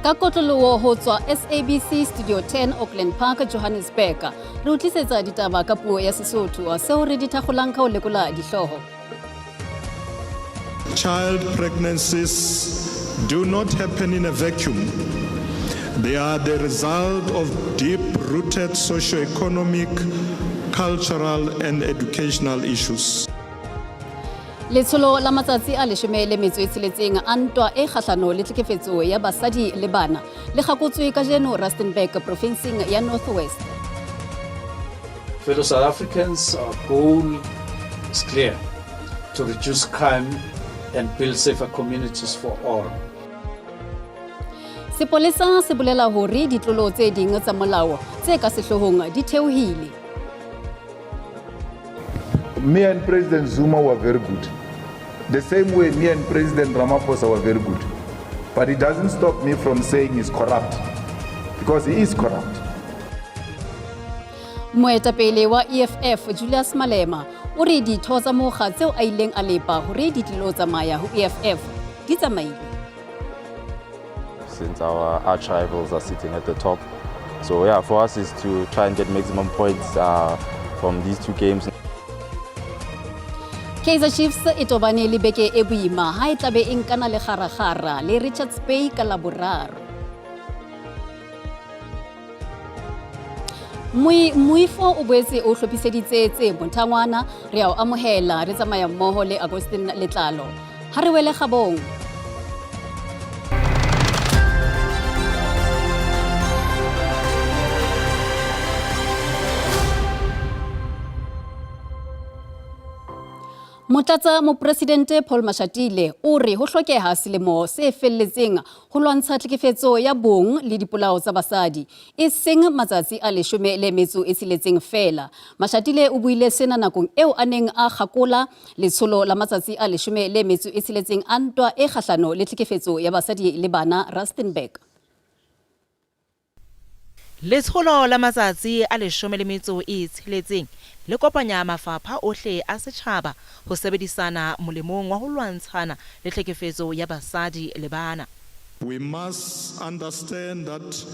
Ka kotloloho ho tswa SABC Studio 10 Auckland Park Johannesburg re utlisetsa ditaba ka puo ya Sesotho seo re di thakgolang ka ho lekola dihloho. Child pregnancies do not happen in a vacuum. They are the result of deep-rooted socio-economic, cultural and educational issues. Letsholo la matsatsi a 16 a ntwa e kgahlano le tlhekefetso ya basadi le bana le kgakotswe ka jeno Rustenburg provinceng ya North West. Fellow South Africans, our goal is clear: to reduce crime and build safer communities for all. Sepolesa se bolela hore ditlolo tse ding tsa molao tse ka sehlohong di theohile. Me and President Zuma were very good. The same way me and President Ramaphosa were very good. But it doesn't stop me from saying he's corrupt, because he is corrupt. Moetapele wa EFF Julius Malema o re ditho tsa mokga tseo a ileng a lepa hore ditlolo tsamaya ho EFF di tsamaile. Since our arch rivals are sitting at the top. So yeah, for us is to try and get maximum points from these two games. Kaizer Chiefs e tobane le beke e boima ha e tlabe e nkana le kgaragara le Richards Bay ka Laboraro. Moifo o boetse o hlophiseditse tse montangwana re a o amohela re tsamaya mmoho le Agustin Letlalo. Ha re wele kgabong. Motlatsa mopresidente Paul Mashatile o re ho hlokeha selemo se felletseng ho lwantsha tlhekefetso ya bong le dipolao tsa basadi e seng matsatsi a 16 fela. Mashatile o buile sena nakong eo a neng a kgakola letsholo la matsatsi a 16 a ntwa e kgahlano le tlhekefetso ya basadi le bana Rustenburg. Letsholo la matsatsi a 16 le kopanya mafapha ohle a setjhaba ho sebedisana molemong wa ho lwantshana le tlhekefetso ya basadi le bana. We must understand that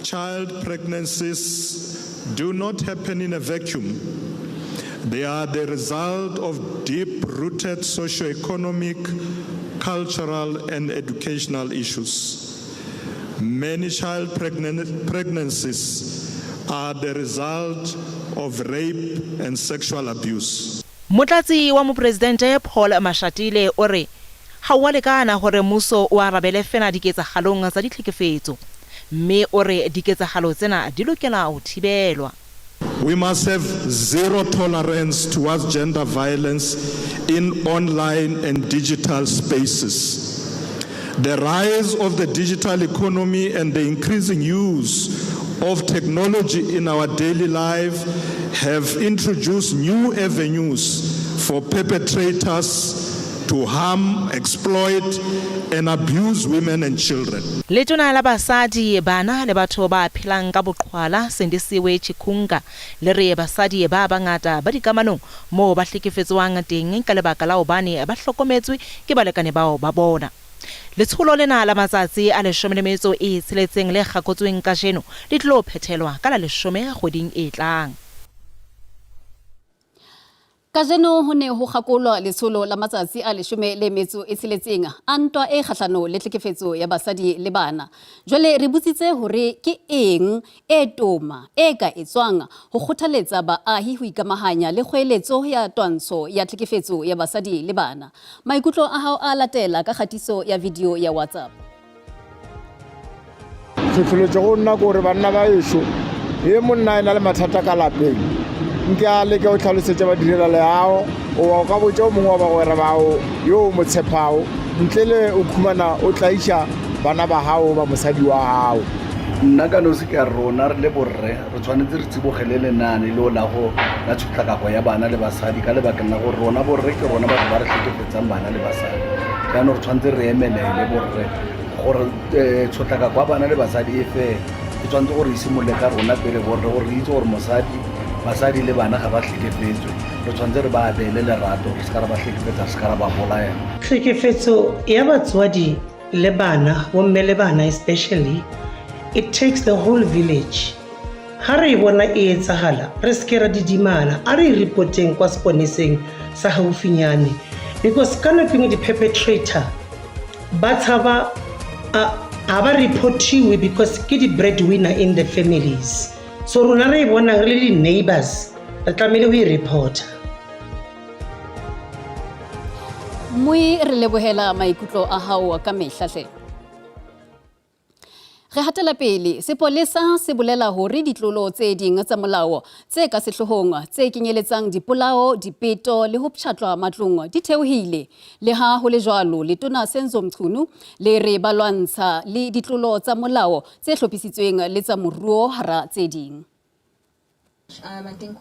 child pregnancies do not happen in a vacuum. They are the result of deep-rooted socio-economic, cultural and educational issues. Many child pregnancies are the result of rape and sexual abuse. Motlatsi wa mopresidente Paul Mashatile o re ha wa lekana hore mmuso o arabele fena diketsahalong tsa ditlhekefetso, mme o re diketsahalo tsena di lokela ho thibelwa. We must have zero tolerance towards gender violence in online and digital spaces. The rise of the digital economy and the increasing use of technology in our daily life have introduced new avenues for perpetrators to harm, exploit and abuse women and children. Letona la basadi bana le batho ba phelang ka boqhwala Sendisiwe Chikunga le re basadi ba bangata ba dikamanong moo ba hlekefetswang teng ka lebaka la hobane ba hlokometswe ke balekane bao ba bona. Letsholo lena la matsatsi a 16 le kgakotsweng ka jeno le tlo phethelwa ka la 10 kgweding e tlang. Ka jeno ho ne ho kgakolwa letsholo la matsatsi a 16 a ntwa e kgahlano le tlhekefetso ya basadi le bana. Jwale re butsitse hore ke eng e toma e ka etswang ho kgothaletsa baahi ho ikamahanya le kgoeletso ya twantsho ya tlhekefetso ya basadi le bana. Maikutlo a hao a latela ka khatiso ya video ya WhatsApp. Tlholo go nna go re banna ba yesho e monna ena le mathata ka lapeng. Nka le ke o tlhalosetsa ba direla le hao o ka botsa mongwe wa ba gore bao yo mo tshepao ntlele o khumana o tlaisha bana ba hao ba mosadi wa hao. Nna ka no se ka rona re le borre re tshwanetse re tsibogele lenane le o la go la tshotlakako ya bana le basadi ka lebaka la go rona borre ke rona batho ba re tlhekefetsang bana le basadi. Ka no re tshwanetse re emelele borre gore tshotlakako ya bana le basadi e fe e tshwanetse gore isimole ka rona pele borre gore itse gore basadi le bana ga ba tlhekefetswe re tshwanetse re ba abele lerato re ska ra ba tlhekefetsa se ka ra ba bolaya. Tlhekefetso ya batswadi le bana, bomme le bana especially, it takes the whole village. Ha re bona e etsahala, re ske ra didimala, a re reporteng kwa seponeseng sa haufinyane, because ka nako nngwe di-perpetrator ba tshaba ha ba reportiwe because ke di-breadwinner in the families. So rona re bona re le neighbors, re tlamehile ho i-reporta. Mui re lebohela maikutlo a hao ka mehla hle. Re hatela pele, sepolesa se bolela hore ditlolo tse ding tsa molao tse ka sehlohong tse kenyeletsang dipolao, dipeto le ho pshatlwa matlong di theohile. Le ha ho le jwalo, letona Senzo Mchunu le re balwantsha le ditlolo tsa molao tse hlophisitsweng le tsa moruo hara tse ding.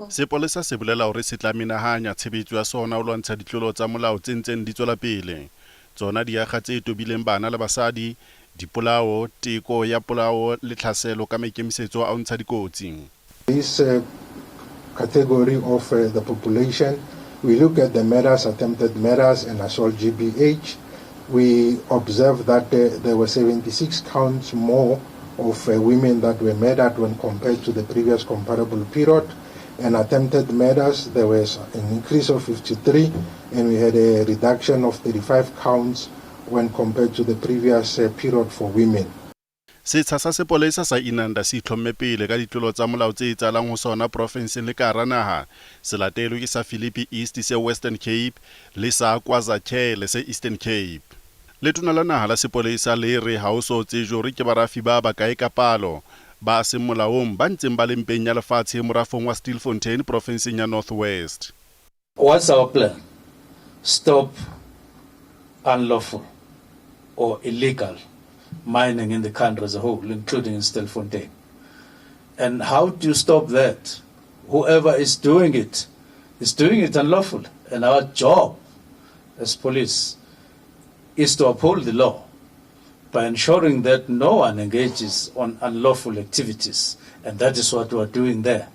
Sepolesa se bolela hore se tla menahanya tshebetso ya sona ho lwantsha ditlolo tsa molao tse ntseng di tswela pele. Tsona di akga tse tobileng bana le basadi, dipolao, teko ya polao le tlhaselo ka maikemisetso a ho ntsha dikotsi. This category of the population, we look at the murders, attempted murders and assault GBH. We observe that there were 76 counts more of women that were murdered when compared to the previous comparable period. And attempted murders, there was an increase of 53, and we had a reduction of 35 counts when compared to the previous period for women. Setsha sa sepolesa sa Inanda se itlhomme pele ka ditlolo tsa molao tse etsalang ho sona province le ka hara naha. Se latelo ke sa Philippi East se Western Cape le sa KwaZulu-Natal se Eastern Cape. Letona la naha la sepolesa le re ha o so tsejwe hore ke barafi ba bakae ka palo ba se molaong ba ntseng ba lempeng ya lefatshe morafong wa Stilfontein province ya North West. What's our plan? Stop unlawful or illegal mining in the country as a whole, including in Stilfontein. And how do you stop that? Whoever is doing it unlawful. And our job as police is to uphold the law by ensuring that no one engages on unlawful activities. And that is what we are doing there.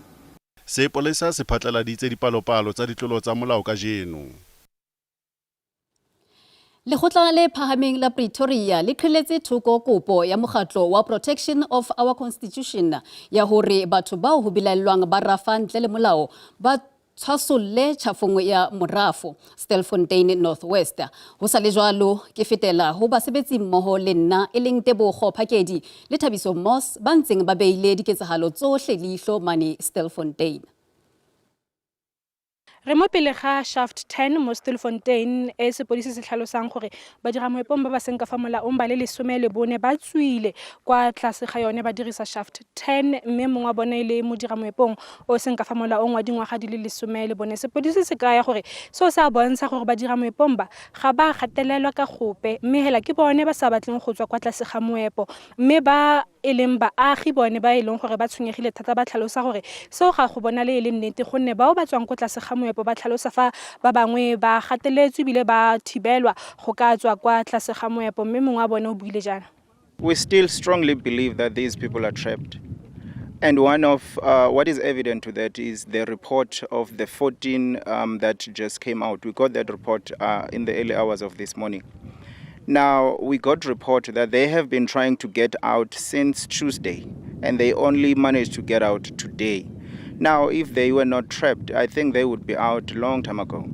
Sepolesa se phatlaladitse dipalopalo tsa ditlolo tsa molao ka jeno. Lekgotla le phahameng la Pretoria le qheletse thoko kopo ya mokgatlo wa Protection of Our Constitution ya hore batho bao ho bilallwang ba rafa ntle le molao ba tshwasolle tjhafong ya morafo Stilfontein North West. Ho sa le jwalo ke fetela ho basebetsi mmoho le nna e leng Tebogo Phakedi le Thabiso Moss ba ntseng ba beile diketsahalo tsohle leihlo mane Stilfontein. Re mo pele ga shaft 10 mo Stilfontein e sepodisi se tlhalosang gore ba dira moepong ba ba seng ka fa molaong ba le 14 ba tswile kwa tlase ga yone ba dirisa shaft 10 mme mongwe wa bone le mo dira moepong o seng ka fa molaong wa dingwaga di le 14. Sepodisi se kaya gore so sa bontsha gore ba dira moepong ba ga ba gatelelwa ka gope mme hela ke bone ba sa batleng go tswa kwa tlase ga moepo mme ba eleng baagi bone ba eleng gore ba tshwenyegile thata ba tlhalosa gore so ga go bona le nnete gonne bao ba tswang go tlase ga moepo ba tlhalosa fa ba bangwe ba gateletswe bile ba thibelwa go ka tswa kwa tlase ga moepo mme mongwe wa bone o buile jana. We still strongly believe that these people are trapped. And one of what is evident to that is the report of the 14 that just came out. We got that report in the early hours of this morning. Now, we got report that they have been trying to get out since Tuesday, and they only managed to get out today. Now, if they were not trapped, I think they would be out a long time ago.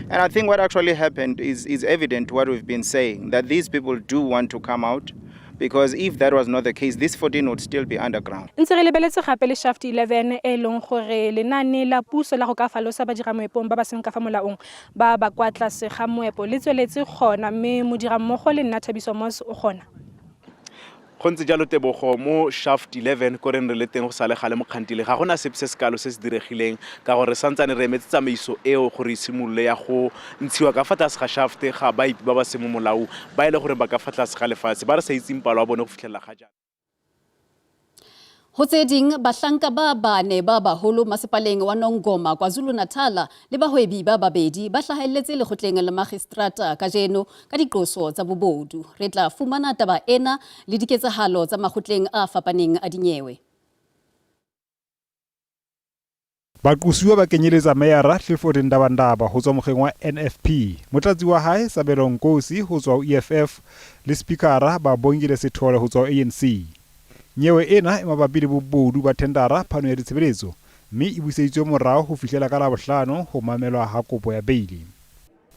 And I think what actually happened is evident what we've been saying, that these people do want to come out, because if that was not the case, this 14 would still be underground. Ntse re lebeletse gape le shaft 11 e leng gore lenane la puso la go ka falosa ba dira moepong ba ba seng ka fa molaong ba ba kwa tlase ga moepo le tsweletse gona mme mo dira mmogo le nna Thabiso Moss o gona. Go ntse jalo Tebogo mo shaft 11 ko reng re le teng go sale gale mokgantile ga gona sepe se sekalo se se diregileng ka gore santsane re emetse tsamaiso eo gore simololle ya go ntshiwa ka fa tlase ga shaft ga ba ipi ba ba se mo molao ba ile gore ba ka fa tlase ga lefatshe ba re sa itseng palo wa bone go fitlhela ga jana. Ho tse ding bahlanka ba bane ba baholo masepaleng wa Nongoma KwaZulu-Natal le bahwebi ba babedi ba hlahelletse lekgotleng la magistrata ka jeno ka diqoso tsa bobodu. Re tla fumana taba ena le diketsahalo tsa makgotleng a fapaneng a dinyewe. Baqusiwa ba kenyeletsa Mayara Clifford Ndabandaba ho tswa mokgeng wa NFP, motlatsi wa hae Sabelo Nkosi ho tswa EFF le speakera ba Bongile Sethole ho tswa ANC. Nyewe ena e mabapi le bobodu ba tendara phano ya ditshebeletso, mme e buseditswe morao ho fihlela ka Labohlano ho mamelwa ha kopo ya beili.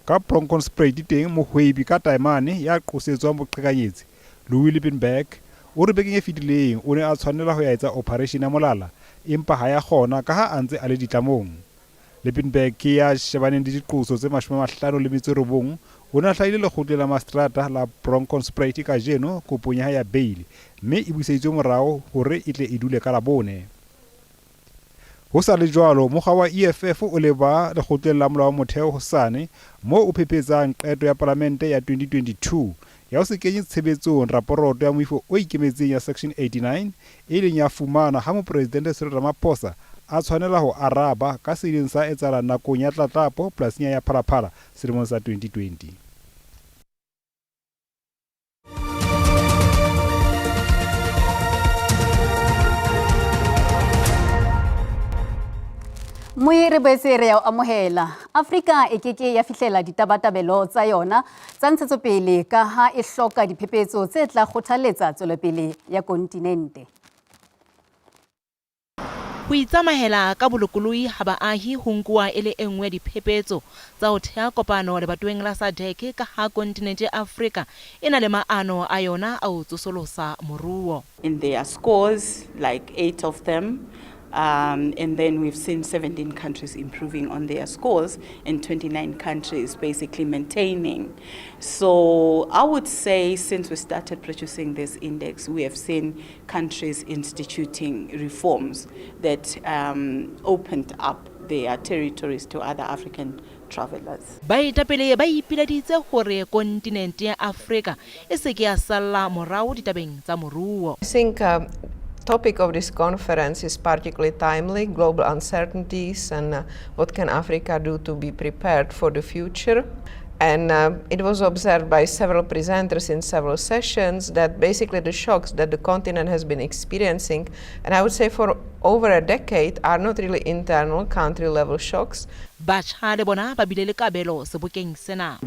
Ka Bronkhorstspruit teng mohwebi ka taemane ya qosetswang boqhekanyetsi Louis Liebenberg o re bekeng e fetileng o ne a tshwanela ho ya etsa operation ya molala empa ha ya kgona ka ha a ntse a le ditlamong. Liebenberg ke ya shebaneng le diqoso tse 59 o ne a hlahile lekgotla la Mastrata la Bronkhorstspruit ka jeno kopong ya hae ya beili, mme e buseditswe morao hore e tle e dule ka Labone. Ho sa le jwalo, mokga wa EFF o le ba lekgotleng la molao wa motheo hosane moo o phepetsang qeto ya Palamente ya 2022 ya ho se kenye tshebetsong raporoto ya moifo o ikemetseng ya Section 89 e leng ya fumana ha Mopresidente Cyril Ramaphosa a tshwanela ho araba ka seleng sa etsahala nakong ya tlatlapo polasing ya Phalaphala selemong sa 2020. Moe re boetse re ya amohela. Afrika e keke ya fihlela ditabatabelo tsa yona tsa ntshetsopele ka ha e hloka diphephetso tse tla kgothaletsa tswelopele ya kontinente. Ho itsamahela ka bolokoloi ha baahi ho nkuwa e le enngwe ya diphephetso tsa ho thea kopano lebatoweng la SADC ka ha kontinente ya Afrika e na le maano a yona a ho tsosolosa moruo. In their scores, like 8 of them, and then we've seen 17 countries improving on their scores and 29 countries basically maintaining. So I would say since we started producing this index, we have seen countries instituting reforms that opened up their territories to other African travelers. Baetapele ba ipiladitse hore kontinente ya Afrika e se ke ya salla morao ditabeng tsa moruo. I think topic of this conference is particularly timely, global uncertainties and what can Africa do to be prepared for the future. And it was observed by several presenters in several sessions that basically the shocks that the continent has been experiencing, and I would say for over a decade, are not really internal country level shocks.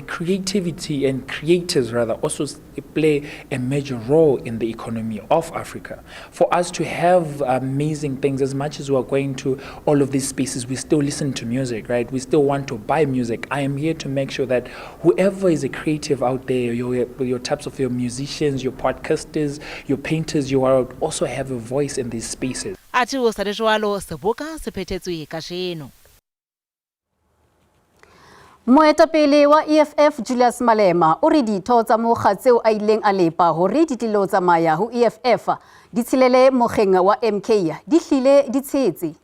Creativity and creators rather also play a major role in the economy of Africa. For us to have amazing things, as much as we are going to all of these spaces, we still listen to music, right? We still want to buy music. I am here to make sure that whoever is a creative out there, your types of your musicians, your podcasters, your painters, you are also have a voice in these spaces. Moetapele wa EFF Julius Malema o re ditho tsa mokga tseo a ileng a lepa hore ditilo tsamaya ho EFF di tshilele mokgeng wa MK di hlile di tshetse.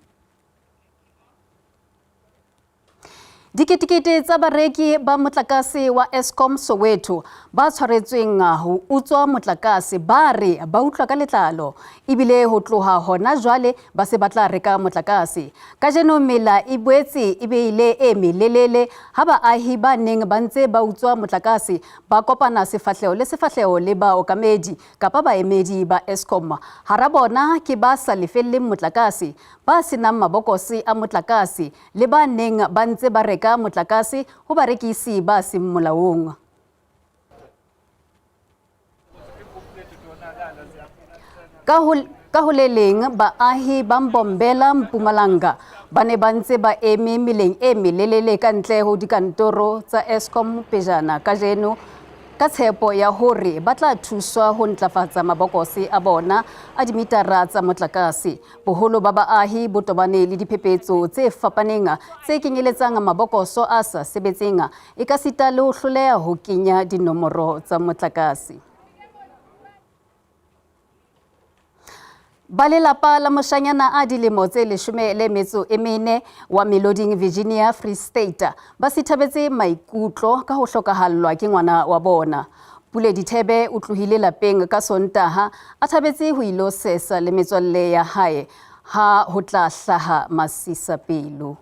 Diketekete tsa bareki ba motlakase wa Eskom Soweto ba tshwaretsweng ho utswa motlakase ba re ba utlwa ka letlalo ebile ho tloha hona jwale ba se batla reka motlakase ka jeno mela e boetse e beile e melelele ha baahi ba neng ba ntse ba utswa motlakase ba kopana sefahleo le ba okamedi kapa baemedi ba Eskom hara bona ke ba sa lefelle motlakase ba senang mabokosi a motlakase le ba neng ba ntse ba reka motlakase ho barekisi ba seng molaong. Ka ho le leng baahi ba Mbombela Mpumalanga ba ne ba ntse ba eme meleng e melelele ka ntle ho dikantoro tsa Eskom pejana ka jeno ka tshepo ya hore ba tla thuswa ho ntlafatsa mabokosi a bona a dimitara tsa motlakase. Boholo ba baahi bo tobane le diphephetso tse fapaneng tse kenyeletsang mabokoso a sa sebetseng e ka sita le ho hloleha ho kenya dinomoro tsa motlakase. Balelapa la moshanyana a dilemo tse 14 wa Meloding Virginia Free State ba sithabetse maikutlo ka ho hlokahallwa ke ngwana wa bona. Pule Ditaba o tlohile lapeng ka Sontaha a thabetse ho ilo sesa le metswalle ya hae ha ho tla hlaha masisapelo.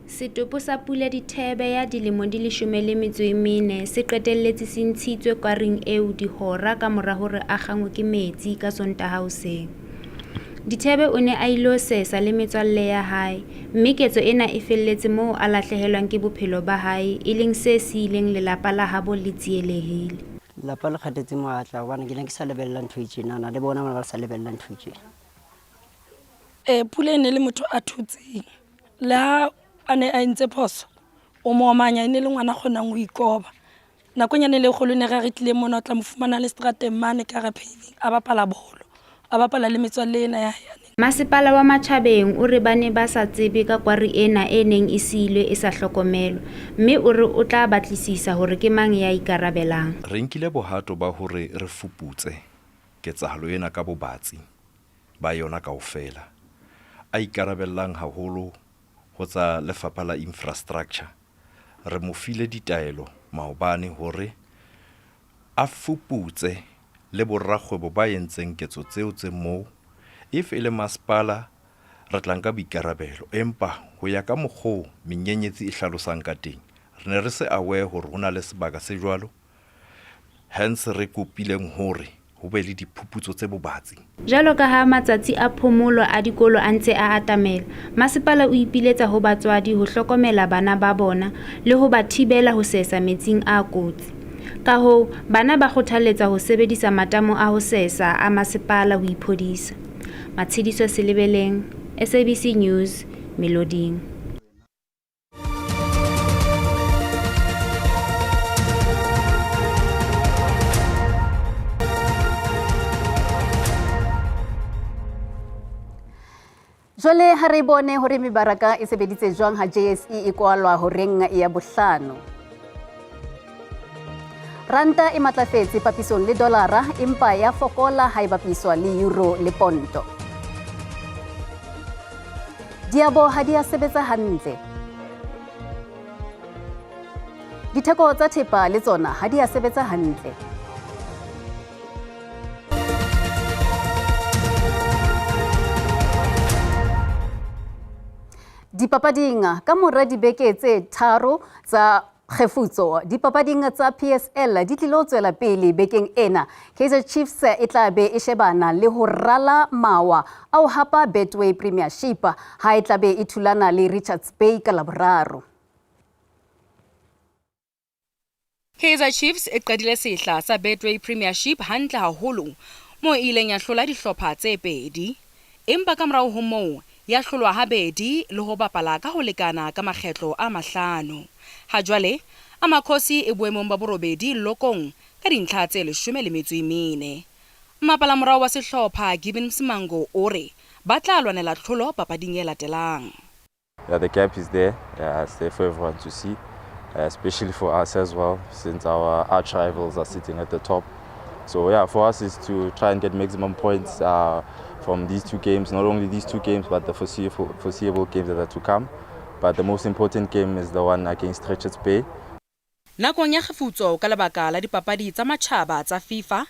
Setopo sa Pula Ditaba ya dilemo di 14 se qetelletse se ntshitswe kwaring eo dihora ka mora hore a gangwe ke metsi ka Sontaha hoseng. Ditaba o ne a ilo sesa le metswalle ya hae, mme ketso ena e felletse moo a lahlehelwang ke bophelo ba hae, e leng se siileng lelapa la habo le tsielehile. Lapa le kgatetse moatla hobane ke ne ke sa lebella ntho e tjena le bona ba sa lebella ntho e tjena. Pula ene le motho a thutseng la a ne a ntse phoso o mo manya ene le ngwana kgonang ho ikoba nakong ya ne le kgolo ne ga re tlile mona o tla mo fumana le strateng mane ka ra paving a bapala bolo a bapala le metswalle ena ya yane. Masepala wa Matjhabeng o re bane ba sa tsebe ka kwari ena e neng e siilwe e sa hlokomelwa, mme o re o tla batlisisa hore ke mang ya ikarabelang. Re nkile bohato ba hore re fuputse ketsahalo ena ka bobatsi ba yona kaofela. A ikarabellang haholo ho tsa lefapha la infrastructure. Re mo file ditaelo maobane hore a fuputse le borakgwebo ba yentseng ketso tseo tse moo. If ele masepala re tla nka boikarabelo, empa ho ya ka mokgwa menyenyetsi e hlalosang ka teng, re ne re se aware hore hona le sebaka se jwalo, hence re kopileng hore ho be le diphuputso tse bobatsi. Jalo ka ha matsatsi a phomolo a dikolo a ntse a atamela, masepala o ipiletsa ho batswadi ho hlokomela bana ba bona le ho ba thibela ho sesa metsing a kotsi. Ka hoo, bana ba kgothaletsa ho sebedisa matamo a ho sesa a masepala ho iphodisa. Matshidiso Selebeleng, SABC News, Meloding. Jwale ha re bone hore mebaraka e sebeditse jwang ha JSE e kwalwa horeng ya bohlano. Ranta e matlafetse papisong le dolara empa ya fokola ha e bapiswa le euro le ponto. Diabo ha di a sebetsa hantle. Ditheko tsa thepa le tsona ha di a sebetsa hantle. Dipapading ka mora dibeke tse 3 tsa kgefutso, dipapading tsa PSL di tlilo tswela pele bekeng ena. Kaizer Chiefs e tla be e shebana le ho rala mawa a ho hapa Betway Premiership ha e tla be e thulana le Richards Bay ka Laboraro. Kaizer Chiefs e qadile sehla sa Betway Premiership hantle haholo moo ileng ya hlola dihlopha tse pedi, empa ka morao ho moo ya hlolwa habedi le ho bapala ka ho lekana ka makgetlo a 5. Ha jwale Amakhosi e boemong ba borobedi lokong ka dintlha tse 14. Mmapala morao wa sehlopha Gibbon Msimango o re ba tla lwanela tlholo papading e latelang. Yeah, the gap is there. It's there for everyone to see, especially for us as well, since our arch rivals are sitting at the top. So yeah, for us is to try and get maximum points from these 2 games, not only these 2 games, but the foreseeable games that are to come. But the most important game is the one against Richards Bay. Nakong ya kgefutso ka lebaka la dipapadi tsa matjhaba tsa FIFA,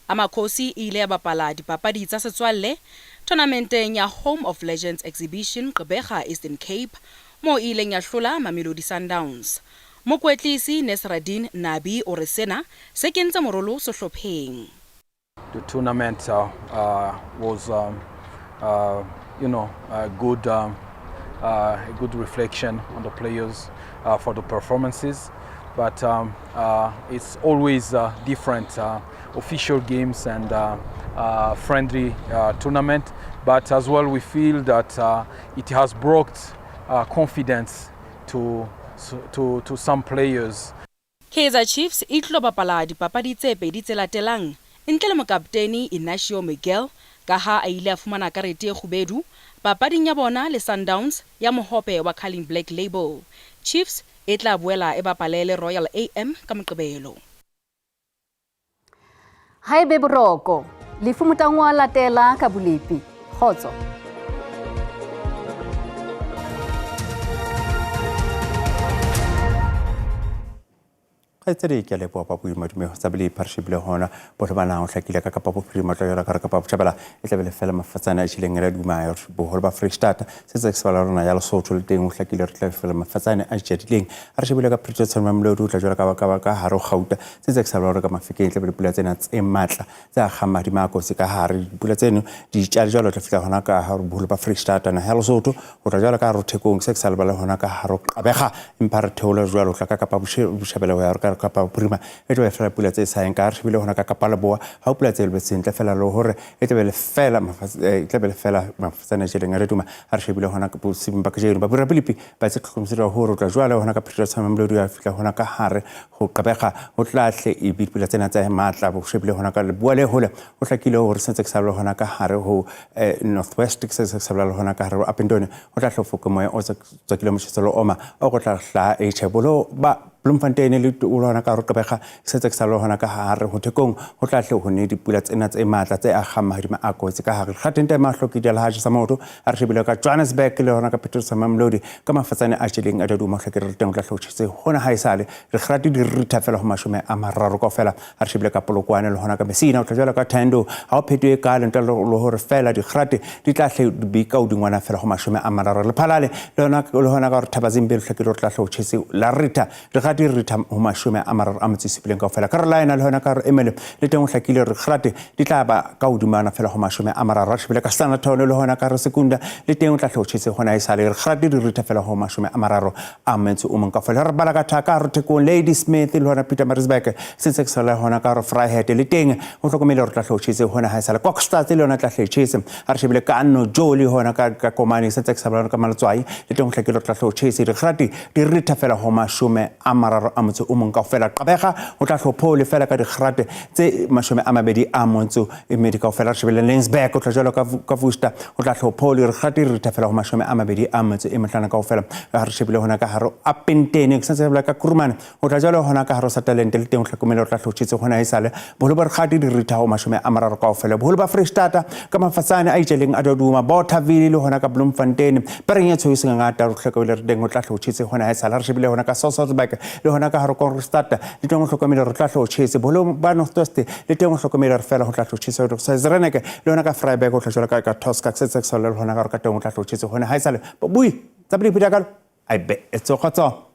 Amakhosi ile ya bapala dipapadi tsa setswalle tournamenteng ya Home of Legends Exhibition Gqeberha Eastern Cape, moo ileng ya hlola Mamelodi Sundowns. Mokwetlisi Nesradin Nabi o re sena se kentse morolo sehlopheng. The tournament was a good reflection on the players for the performances, but it's always different official games and friendly tournament, but as well we feel that it has brought confidence to some players. Kaizer Chiefs e tlo bapala dipapadi tse pedi tse latelang ntle le mokapteni Inacio Miguel ka ha a ile a fumana karete e kgubedu papading ya bona le Sundowns ya mohope wa Carling Black Label. Chiefs e tla boela e bapalele Royal AM ka Moqebelo. Haebe boroko le fumutangwa latela ka Bolepi. Khotso. kgaitsedi ke leboa pa boimadume go tsabile partnership le hona bo bana o hlakile ka Kapa Bophirima tla yona ka Kapa Botjhabela e tla bele fela mafatsana a tshileng re duma ya boholo ba Freestata se tse sefala rona ya Lesotho le teng o hlakile re tla fela mafatsana a jedileng a re shebile ka Pretoria Mamlodi o tla jwala ka haro gauta se tse sefala rona ka Mafikeng tla bele pula tsena tse matla tsa gamadi mako se ka hare pula tseno di tjale jalo tla fitla hona ka haro boholo ba Freestata na ya Lesotho o tla jwala ka haro Thekong se sefala le hona ka haro Qabega empa re theola jwalo tla ka Kapa Botjhabela ya ka Kapa Bophirima e tla fela pula tse sa enka re shebile hona ka Kapa Leboa ha pula tse le tla fela le hore e tla bele fela mafatsana jeleng re duma ha re shebile hona ka Bosimba ka jeno ba bura bilipi ba se tlhokometswa hore tla jwala hona ka Pretoria Mamlodi ya fitla hona ka hare go Qabega o tlahle e bipula tsena tsa matla bo shebile hona ka Leboa le hole o hlakile hore se tse sa hona ka hare ho northwest se sa hona ka hare up and down o tla hlofoka moya o tsa kilometers lo oma o go tla hla e chebolo ba Bloemfontein le o lona ka Qabega se tse sa hona ka hare ho Thekong ho tlahle ho ne dipula tsena tse matla tse a gamma a kotse ka hare kgatente mahloki di la haja sa moto a re shebile ka Johannesburg le hona ka Pretoria Mamlodi ka mafatsane a tshileng a duma hlakere re teng tla hlotshitse hona ha isale re kgrati di ritha fela ho mashome a mararo ka fela a re shebile ka Polokwane le hona ka Messina o tla jwala ka Thando ha o phetwe ka le ntlo lo hore fela di kgrati di tlahle di ka udingwana fela ho mashome a mararo le phalale le hona ka re Thabazimbe le hlakere tla hlotshitse la ritha di ritha ho mashome a mararo a metsisipileng ka fela ka re laena le hona ka re emele le teng o hlakile re kgrate di tla ba ka udumana fela ho mashome a mararo a shebile ka Sesotho le hona ka re Sekunda le teng o tla hlotshitse hona isale re kgrate di ritha fela ho mashome a mararo a metso o mong ka fela re bala ka thaka re Thekong Lady Smith le hona Peter Marisbeck se tse sala hona ka re Vryheid le teng o hlokomele re tla hlotshitse hona ha isale Kokstad le hona tla hlotshitse a re shebile ka Anno Joli hona ka Komani se tse sala ka Maletswai le teng o hlakile re tla hlotshitse re kgrate di ritha fela ho mashome a mararo a motse o mong ka fela Qabega o tla hlophole fela ka dikgrate tse mashome a mabedi a motse e medical fela shebele Lensberg o tla jalo ka Vusta o tla hlophole re kgrate re tla fela ho mashome a mabedi a motse e mahlana ka fela ha re shebele hona ka haro Apentene ke se bla ka Kurumane o tla jalo hona ka haro sa talent le teng o hlokomele o tla hlotshitse hona isale bolo ba kgati di ritha ho mashome a mararo ka fela bolo ba Freestata ka mafatsane a itsheleng a doduma Bothaville le hona ka Bloemfontein perenyetso e seng ngata re hlokole re teng o tla hlotshitse hona isale re shebele hona ka Sesotho le hona ka haro Stata le teng o hlokomele re tla hlotshitse bolo ba Northwest le teng o hlokomele re fela go tla hlotshitse go sa Zreneke le hona ka Vryburg o tla jwala ka Tosca se tse sa le hona ka re ka teng o tla hlotshitse hona ha isale bui tsa bile pidakalo ai be etso khotso